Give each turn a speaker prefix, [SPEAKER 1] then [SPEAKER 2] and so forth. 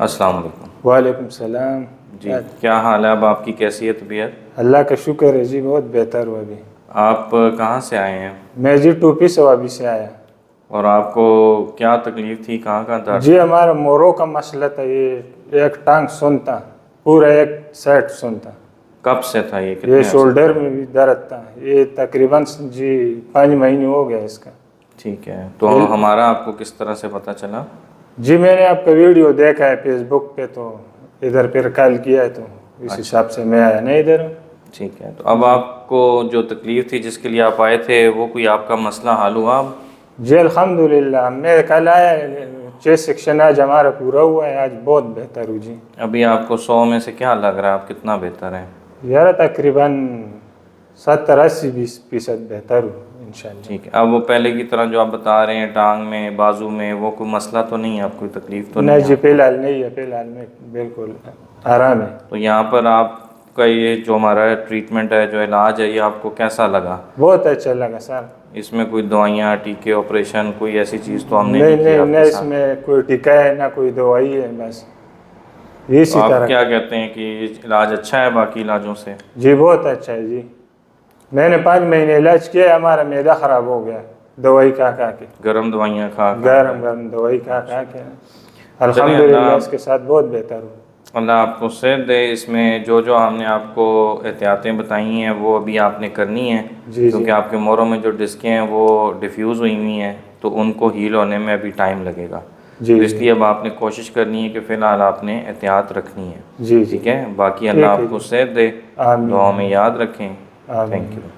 [SPEAKER 1] السلام علیکم۔
[SPEAKER 2] وعلیکم السلام۔
[SPEAKER 1] جی کیا حال ہے؟ اب آپ کی کیسی ہے طبیعت؟
[SPEAKER 2] اللہ کا شکر ہے جی، بہت بہتر ہوا ابھی۔
[SPEAKER 1] آپ کہاں سے آئے ہیں؟
[SPEAKER 2] میں جی ٹوپی سوابی سے آیا۔
[SPEAKER 1] اور آپ کو کیا تکلیف تھی؟ کہاں کہاں درد؟
[SPEAKER 2] جی ہمارا موروں کا مسئلہ تھا، یہ ایک ٹانگ سنتا، پورا ایک سیٹ سنتا۔
[SPEAKER 1] کب سے تھا یہ؟
[SPEAKER 2] یہ شولڈر میں بھی درد تھا، یہ تقریباً جی 5 مہینے ہو گیا اس کا۔
[SPEAKER 1] ٹھیک ہے، تو ہمارا آپ کو کس طرح سے پتہ چلا؟
[SPEAKER 2] جی میں نے آپ کا ویڈیو دیکھا ہے فیس بک پہ، تو ادھر پھر کال کیا ہے، تو اس حساب سے میں آیا نا ادھر۔
[SPEAKER 1] ٹھیک ہے، تو اب آپ کو جو تکلیف تھی جس کے لیے آپ آئے تھے وہ کوئی آپ کا مسئلہ حل ہوا اب؟
[SPEAKER 2] جی الحمدللہ، میں کل آیا، چیسٹ سیکشن آج ہمارا پورا ہوا ہے، آج بہت بہتر ہوں جی۔
[SPEAKER 1] ابھی آپ کو 100 میں سے کیا لگ رہا ہے آپ کتنا بہتر ہیں؟
[SPEAKER 2] یار تقریباً 70-80% بہتر ہوں انشاءاللہ۔
[SPEAKER 1] ٹھیک ہے، اب وہ پہلے کی طرح جو آپ بتا رہے ہیں ٹانگ میں بازو میں، وہ کوئی مسئلہ تو نہیں ہے؟ آپ کوئی تکلیف تو نہیں ہے؟
[SPEAKER 2] نہیں جی فی الحال نہیں ہے، فی الحال میں بالکل آرام ہے۔
[SPEAKER 1] تو یہاں پر آپ کا یہ جو ہمارا ٹریٹمنٹ ہے، جو علاج ہے، یہ آپ کو کیسا لگا؟
[SPEAKER 2] بہت اچھا لگا سر۔
[SPEAKER 1] اس میں کوئی دوائیاں، ٹیکے، آپریشن، کوئی ایسی چیز تو ہم نے
[SPEAKER 2] نہیں
[SPEAKER 1] نہیں کی
[SPEAKER 2] نہیں
[SPEAKER 1] آپ
[SPEAKER 2] نہ
[SPEAKER 1] کے
[SPEAKER 2] اس
[SPEAKER 1] ساتھ؟
[SPEAKER 2] میں کوئی ٹیکا ہے نہ کوئی دوائی ہے، بس
[SPEAKER 1] تو
[SPEAKER 2] اسی
[SPEAKER 1] آپ
[SPEAKER 2] طرح۔
[SPEAKER 1] کیا کہتے ہیں کہ علاج اچھا ہے باقی علاجوں سے؟
[SPEAKER 2] جی بہت اچھا ہے جی، میں نے 5 مہینے علاج کیا، ہمارا معدہ خراب ہو گیا دوائی کھا کے،
[SPEAKER 1] گرم دوائیاں کھا کے؟
[SPEAKER 2] گرم دوائی کھا کے۔
[SPEAKER 1] چلیں،
[SPEAKER 2] الحمدللہ اس کے ساتھ بہت بہتر ہوں۔
[SPEAKER 1] اللہ آپ کو صحت دے۔ اس میں جو ہم نے آپ کو احتیاطیں بتائی ہیں وہ ابھی آپ نے کرنی ہیں،
[SPEAKER 2] جی
[SPEAKER 1] کیونکہ آپ کے موروں میں جو ڈسکیں ہیں وہ ڈیفیوز ہوئی ہوئی ہیں، تو ان کو ہیل ہونے میں ابھی ٹائم لگے گا،
[SPEAKER 2] جی
[SPEAKER 1] تو اس
[SPEAKER 2] جی
[SPEAKER 1] لیے اب آپ نے کوشش کرنی ہے کہ فی الحال آپ نے احتیاط رکھنی ہے۔
[SPEAKER 2] جی جی
[SPEAKER 1] ٹھیک ہے، باقی اللہ
[SPEAKER 2] ٹھیک ہے
[SPEAKER 1] آپ کو
[SPEAKER 2] جی،
[SPEAKER 1] صحت دے،
[SPEAKER 2] آمین
[SPEAKER 1] دعاؤں میں یاد رکھیں۔
[SPEAKER 2] آمین۔
[SPEAKER 1] Thank you.